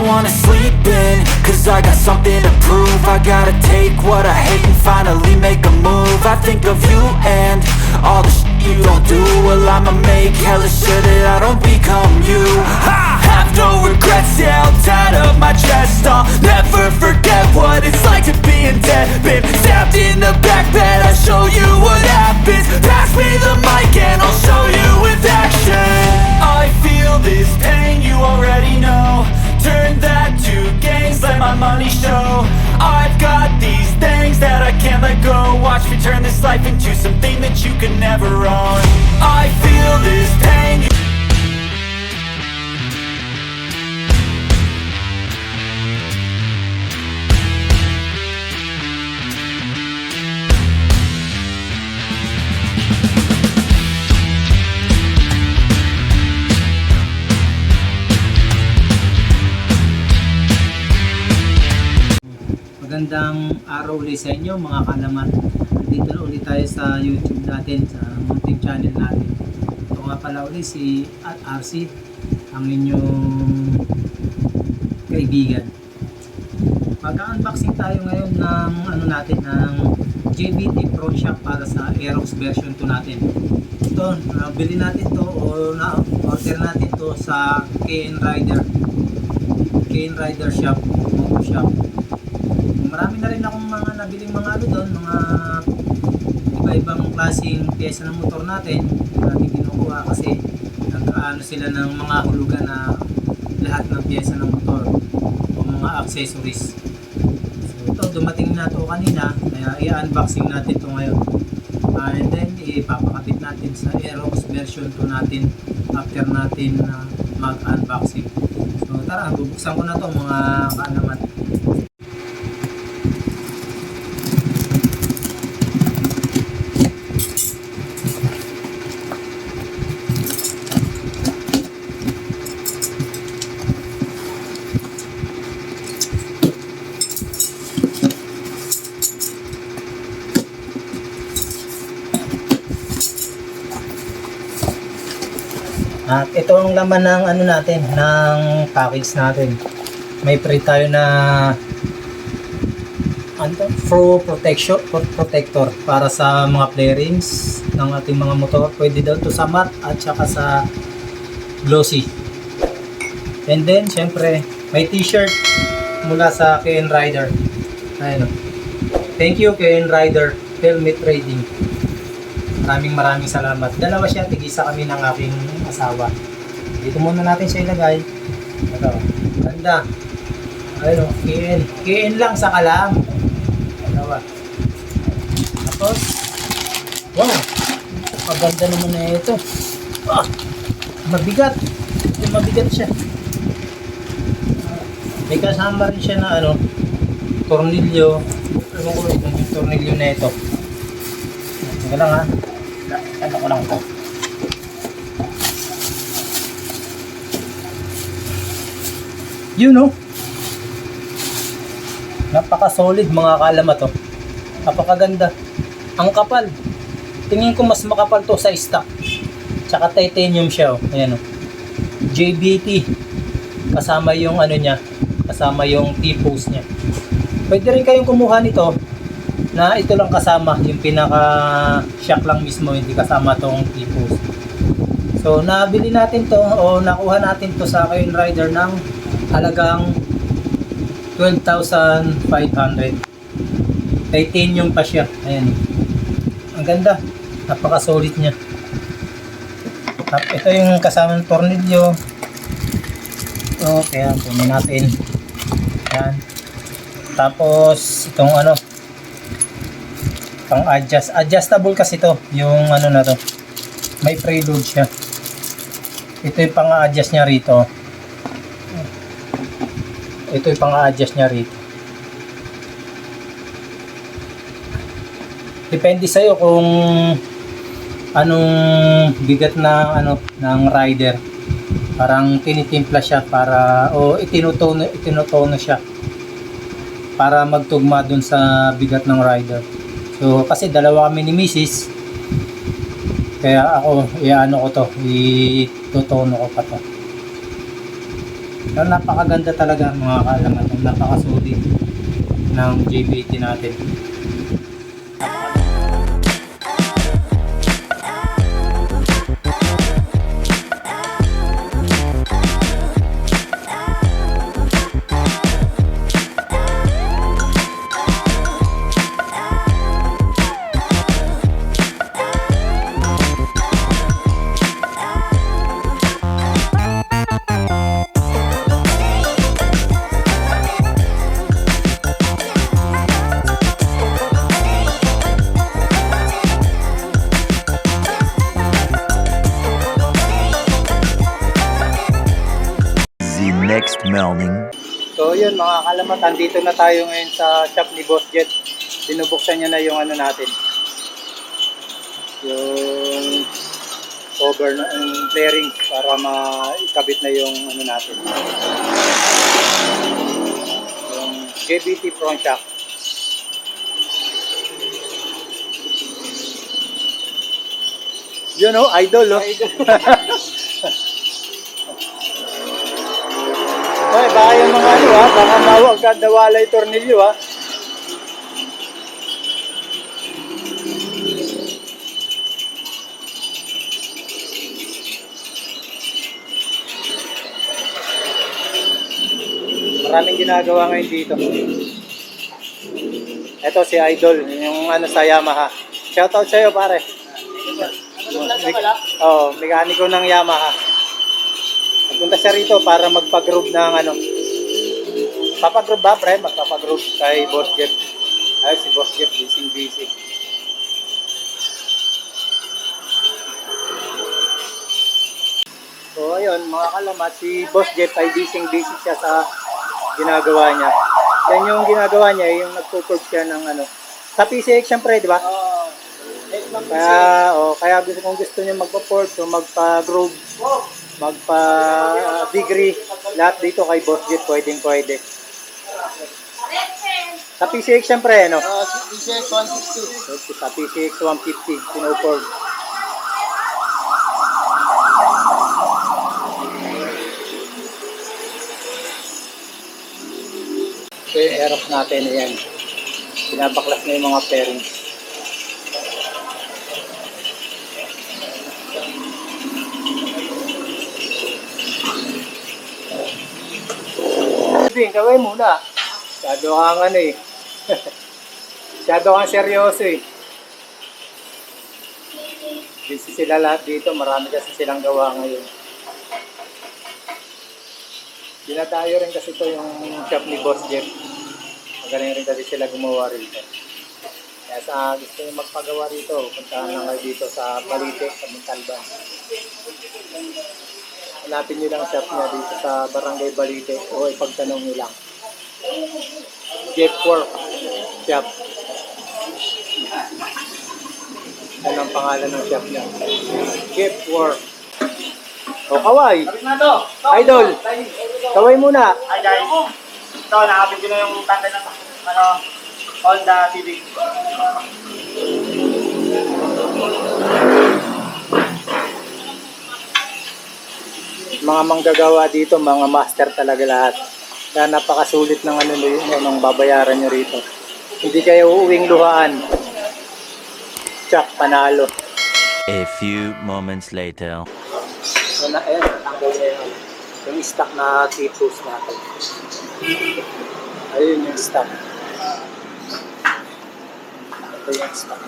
wanna sleep in, cause I got something to prove. I gotta take what I hate and finally make a move. I think of you and all the shit you don't do. Well, I'ma make hella sure that I don't become you. I have no regrets, yeah, I'll tie up my chest. I'll never forget what it's like to be in debt. Been stabbed in the back bed, I'll show you what happens. Pass me the mic and I'll show you with action. I feel this pain, you already know. Turn that to gains, let my money show. I've got these things that I can't let go. Watch me turn this life into something that you could never own. I feel this pain. Magandang araw ulit sa inyo mga kalaman. Dito na ulit tayo sa YouTube natin, sa munting channel natin. Ito nga pala ulit si RC, ang inyong kaibigan. Mag-unboxing tayo ngayon ng ng JBT Pro Shop para sa Aerox version 2 natin. Ito, nabili natin to o na-order natin to sa KN Rider Shop, Moto Shop. Marami na rin akong mga nabiling mga doon, mga iba-ibang klaseng pyesa ng motor natin na natin kinukuha kasi nag-ano sila ng mga hulugan na lahat ng pyesa ng motor o mga accessories. So ito, dumating na to kanina, kaya i-unboxing natin to ngayon. And then ipapakabit natin sa Aerox version 2 natin after natin mag-unboxing. So tara, bubuksan ko na to mga kaalaman. At ito ang laman ng natin, ng package natin. May free tayo na protector para sa mga flarings ng ating mga motor. Pwede daw to sa matte at saka sa glossy. And then syempre may t-shirt mula sa KN Rider. Ayun. Thank you KN Rider Helmet Trading. Maraming salamat. Dalawa siya, tigisa kami ng aking asawa. Dito muna natin siya ilagay. Ito, ganda. Ayun, KN lang sa kalam. Dalawa. Tapos, wow, maganda naman na ito. Mabigat. Mabigat siya. May kasama rin siya na tornilyo. Ewan ko yung tornilyo na ito. Sige lang ha. Ano ko lang ito. You know, napaka solid mga kalama to. Napakaganda. Ang kapal. Tingin ko mas makapal to sa stock. Tsaka titanium siya. Ayan o. JBT. Kasama yung niya. Kasama yung T-post niya. Pwede rin kayong kumuha nito na ito lang kasama, yung pinaka shock lang mismo, hindi kasama tong T-post. So nabili natin to o nakuha natin to sa KN Rider ng halagang 12,500. Titanium pa siya. Ayan. Ang ganda. Napaka solid niya. Ito yung kasamang tornilyo. Okay, kunin natin. Ayan. Tapos itong pang adjustable kasi to, yung na to, may preload siya. Ito yung pang adjust niya rito. Ito yung pang adjust niya rito. Depende sa'yo kung anong bigat na ng rider. Parang tinitimpla siya para itinutono siya para magtugma dun sa bigat ng rider. So kasi dalawa kami ni Mrs. Kaya ako itutono ko pa to. Pero napakaganda talaga mga kaalaman, napakasulit ng JB80 natin. Next morning. So yun mga kalamatan, dito na tayo ngayon sa shop ni Boss Jet. Binubuksan niya na yung ano natin, yung cover ng bearings para maikabit na yung ano natin, yung JBT front shock. Yun oh, idol oh. Ay, baka yung mga ano ha, baka mawag ka nawala yung tornilyo ha. Maraming ginagawa ngayon dito. Ito si Idol, yung ano sa Yamaha. Shoutout sa'yo pare. Oo, mekaniko ng Yamaha. Punta siya rito para magpa-groove ng ano. Papa-groove ba, pre? Magpapa-groove kay Boss Jeff. Ay, si Boss Jeff, busy. So, ayun, mga kalamat, si Boss Jeff ay busy siya sa ginagawa niya. Yan yung ginagawa niya, yung nagpo-curve siya ng ano. Sa PCX, syempre, di ba? Kaya gusto niya magpa-port o magpa-groove, magpa-degree, lahat dito kay Boss Jet, pwede. Sa PCX syempre, ano? PCX 160. Sa PCX 150, pino-curve. So yung aerox natin, ayan. Pinabaklas na yung mga fairings. Gawin muna. Masyado kang ano eh. Masyado kang seryoso eh. Busy sila lahat dito. Marami kasi silang gawa ngayon. Dinadayo rin kasi ito yung shop ni Boss Jeff. Magaling rin kasi sila gumawa rito. Kaya sa gusto nyo magpagawa rito, puntahan lang kayo dito sa Balite, sa Montalban. Hanapin nyo lang shop niya dito sa Barangay Balite o ipagtanong nyo lang. Jeff Work Shop. Yan ang pangalan ng shop niya. Jeff Work. O, kaway. Idol. Kaway muna. Hi guys. Ito, nakapit ko na yung tanda ng Honda Civic. Mga manggagawa dito, mga master talaga lahat. Kaya napakasulit ng ano ng babayaran nyo rito. Hindi kayo uuwing luhaan. Tsak, panalo. A few moments later. So na, ayan, natanggal niya yung stock na T-Tools natin. Ayun yung stock. Ito yung stock.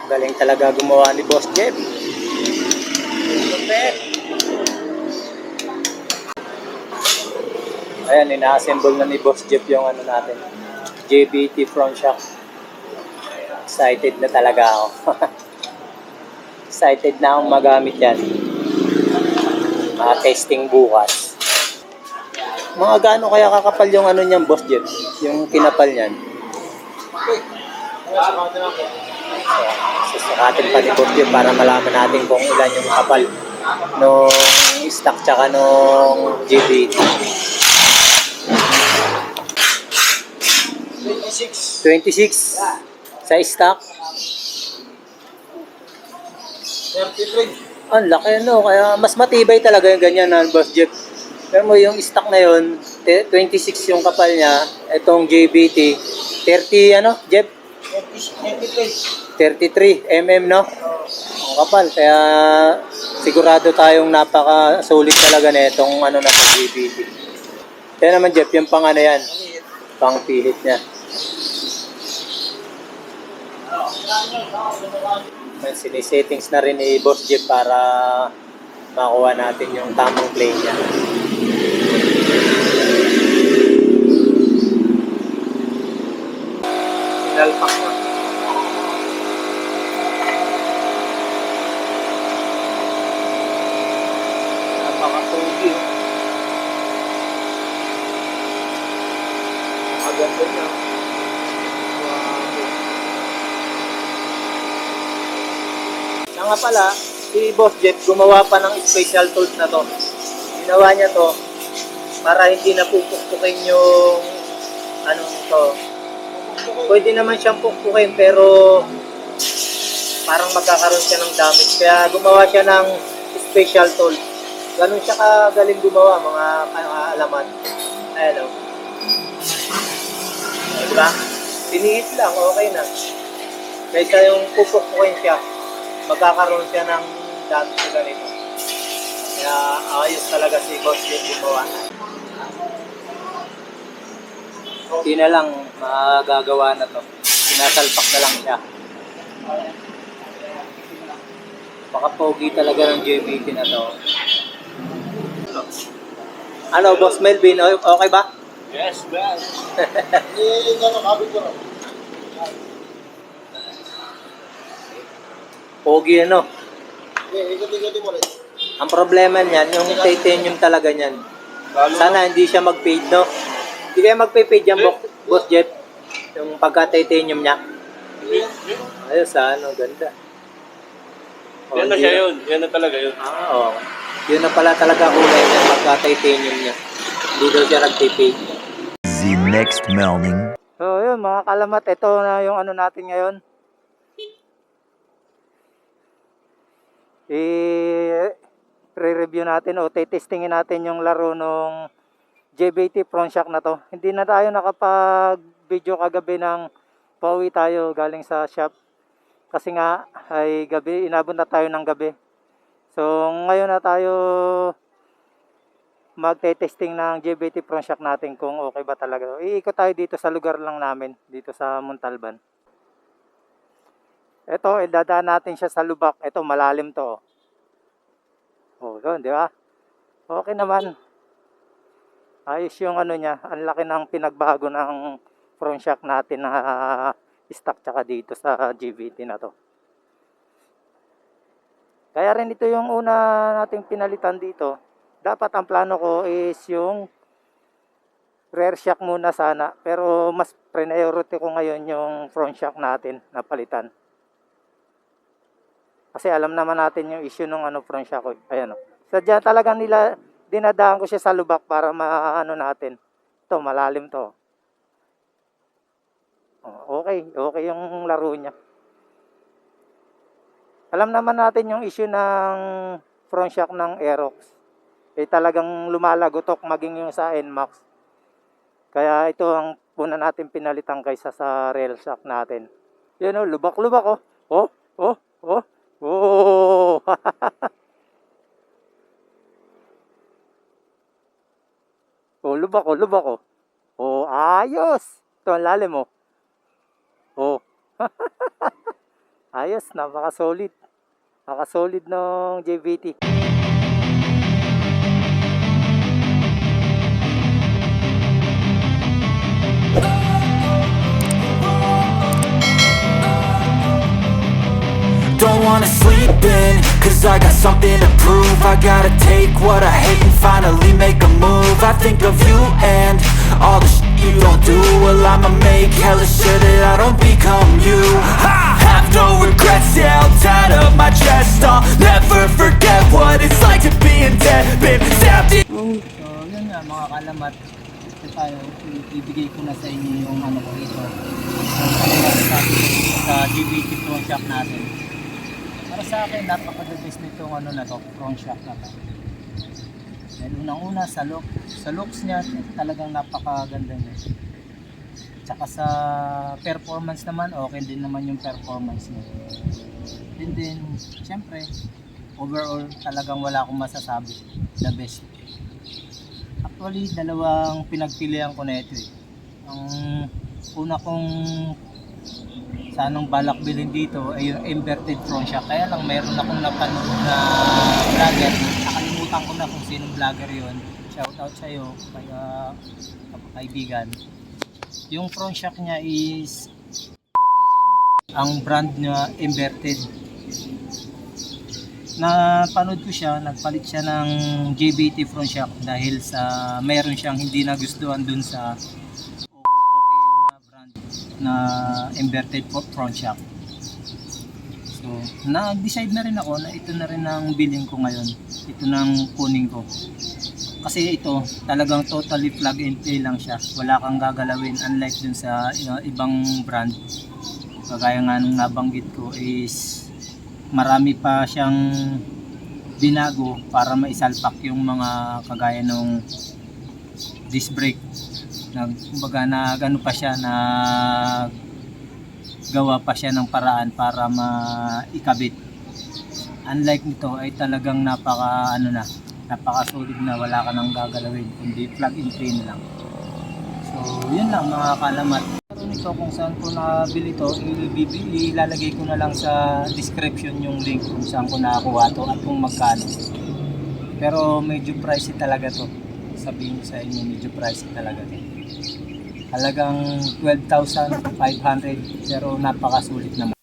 Galing talaga gumawa ni Boss Jeff. Ayan, ina-assemble na ni Boss Jeff yung ano natin, JBT front shock. Excited na talaga ako. Excited na akong magamit yan. Mga testing bukas. Mga gaano kaya kakapal yung ano niyan, Boss Jeff? Yung kinapal niyan. Sasakatin pa ni Boss Jeff para malaman natin kung ilan yung kapal nung stock tsaka nung JBT. 26 sa stock. Ang laki no, kaya mas matibay talaga yung ganyan na Boss Jeff. Pero mo yung stock na yun, 26 yung kapal niya, itong JBT, 30 ano, Jeff? 33 mm no? Ang kapal, kaya sigurado tayong napaka-solid talaga na itong ano na sa JBT. Kaya naman Jeff, yung pang ano yan, pang pihit niya. May sinisettings na rin ni Boss Jeff para makuha natin yung tamang play niya. Sinalpak mo. Napaka-pogi. Maganda niya. Siya nga pala, si Boss Jeff gumawa pa ng special tools na to. Ginawa niya to para hindi na pupukpukin yung ano to. Pwede naman siyang pukpukin pero parang magkakaroon siya ng damage. Kaya gumawa siya ng special tool. Ganun siya kagaling gumawa, mga alaman. Ayan o. Diba? Pinihit lang, okay na. Kaysa yung pupukpukin siya, magkakaroon siya ng damage na ganito. Kaya ayos talaga si Boss yung gumawa. Hindi na lang magagawa na to. Sinasalpak na lang siya. Baka pogi talaga ng JBT na to. Ano, Boss Melvin? Okay ba? Yes, man. Pogi ano? Ang problema niyan, yung titanium talaga niyan. Sana hindi siya mag-fade, no? Hindi kaya mag-fade yan, Boss Jeff? Yung pagka-titanium niya. Ayos, ano, ganda. Yan na siya yun. Yan na talaga yun. Oo. Yun na pala talaga kulay niya, pagka-titanium niya. Hindi daw siya nag-fade. The next morning. So, yun, mga kalamat, ito na yung ano natin ngayon. I-re-review natin o testingin natin yung laro nung JBT front shock na to. Hindi na tayo nakapag-video kagabi ng pauwi tayo galing sa shop. Kasi nga ay gabi, inabot na tayo ng gabi. So ngayon na tayo magte-testing ng JBT front shock natin kung okay ba talaga. Iikot tayo dito sa lugar lang namin, dito sa Montalban. Ito, idadaan natin siya sa lubak. Ito, malalim to. Oh, yun, di ba? Okay naman. Ayos yung ano niya. Ang laki ng pinagbago ng front shock natin na stock tsaka dito sa JBT na to. Kaya rin ito yung una nating pinalitan dito. Dapat ang plano ko is yung rear shock muna sana. Pero mas priority ko ngayon yung front shock natin na palitan. Kasi alam naman natin yung issue ng ano front shock ko. Ayan o. Sadya talaga nila, dinadaan ko siya sa lubak para maano natin. Ito, malalim to. Okay. Okay yung laro niya. Alam naman natin yung issue ng front shock ng Aerox. Talagang lumalagotok maging yung sa NMAX. Kaya ito ang una natin pinalitan kaysa sa rail shock natin. Yan o, lubak-lubak o. Oh. Oh! Oh, lubak ko. Oh, ayos! Ito ang lalim mo. Oh. Ayos, napaka-solid. Napaka-solid ng JBT. Don't wanna sleep in, cause I got something to prove. I gotta take what I hate and finally make a move. I think of you and all the shit you don't do. Well, I'ma make hella sure that I don't become you. I have no regrets, yeah, I'll tie up my chest. I'll never forget what it's like to be in debt. Been stabbed in. So, yun nga mga kalamat. Ito tayo, ibigay ko na sa inyo yung ano ko ito. Sa JBT front shock natin. Para sa akin, napaka-the best nitong ano na to, front shock na to. Dahil unang-una sa looks niya, talagang napakaganda niya. Tsaka sa performance naman, okay din naman yung performance niya. And then, syempre, overall talagang wala akong masasabi. The best. Actually, dalawang pinagpilian ko na ito eh. Ang una kong sanang balak bilhin dito ay yung inverted front shock. Kaya lang mayroon akong napanood na vlogger. Nakalimutan ko na kung sinong vlogger yun. Shout out sa'yo, kaya kaibigan. Yung front shock niya is ang brand niya inverted. Napanood ko siya, nagpalit siya ng JBT front shock dahil sa mayroon siyang hindi nagustuhan dun sa OPM na brand na inverted front shock. So, nag-decide na rin ako na ito na rin ang bilhin ko ngayon. Ito nang kunin ko. Kasi ito, talagang totally plug and play lang siya. Wala kang gagalawin unlike dun sa ibang brand. Kagaya nga nung nabanggit ko is marami pa siyang binago para maisalpak yung mga kagaya nung disc brake. Kumbaga nagano pa siya, gawa pa siya ng paraan para maikabit. Unlike nito ay talagang napaka-solid na, wala ka nang gagalawin kundi plug and play na lang. So yun lang mga kalamat. Pero nito kung saan ko nabili ito, ilalagay ko na lang sa description yung link kung saan ko nakakuha ito at kung magkano. Pero medyo pricey talaga to. Sabihin ko sa inyo, medyo pricey talaga to. Halagang 12,500 pero napakasulit naman.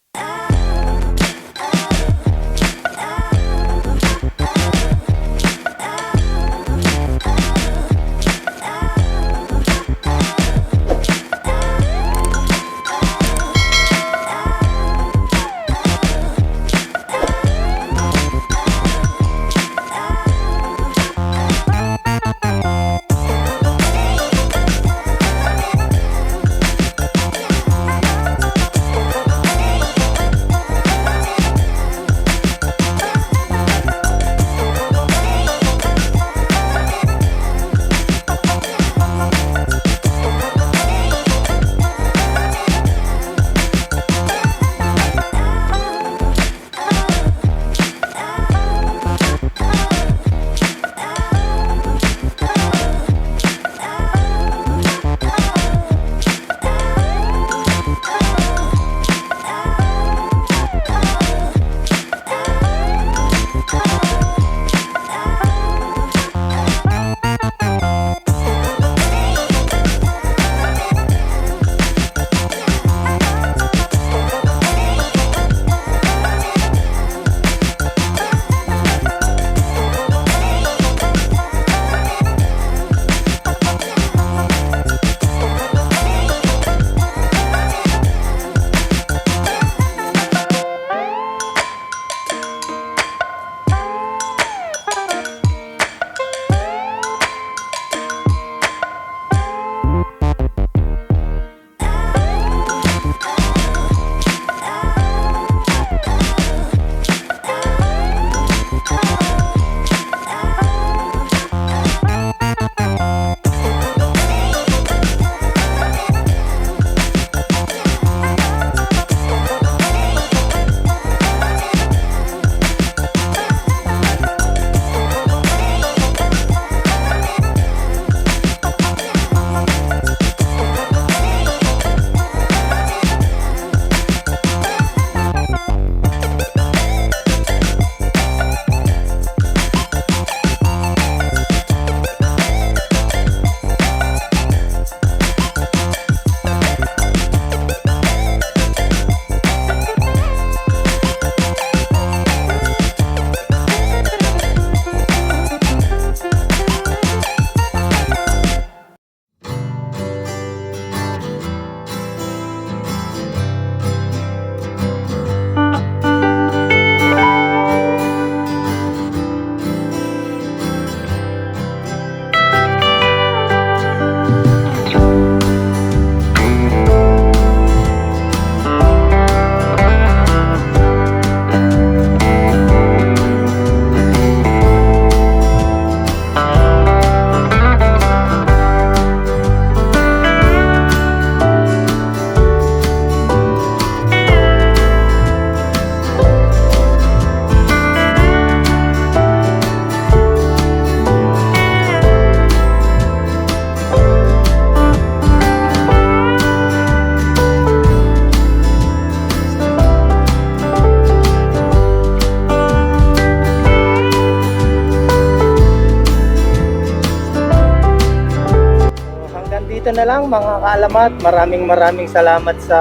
dito na lang mga kaalamat. Maraming salamat sa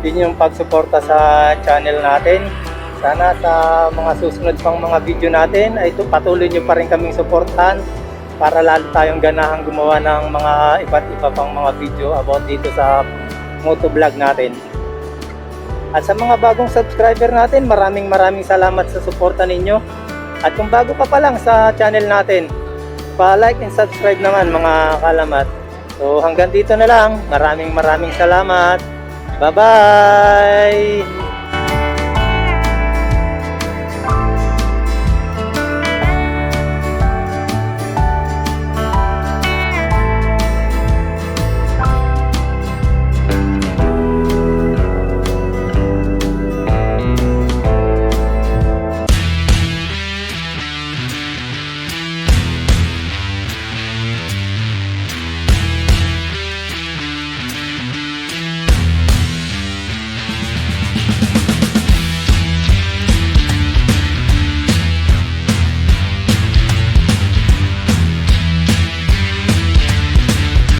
inyong pagsuporta sa channel natin. Sana sa mga susunod pang mga video natin ay patuloy nyo pa rin kaming suportahan para lalo tayong ganahang gumawa ng mga iba't iba pang mga video about dito sa motovlog natin. At sa mga bagong subscriber natin, maraming salamat sa suporta ninyo. At kung bago ka pa lang sa channel natin, pa-like and subscribe naman mga kaalamat. So hanggang dito na lang. Maraming salamat. Bye-bye!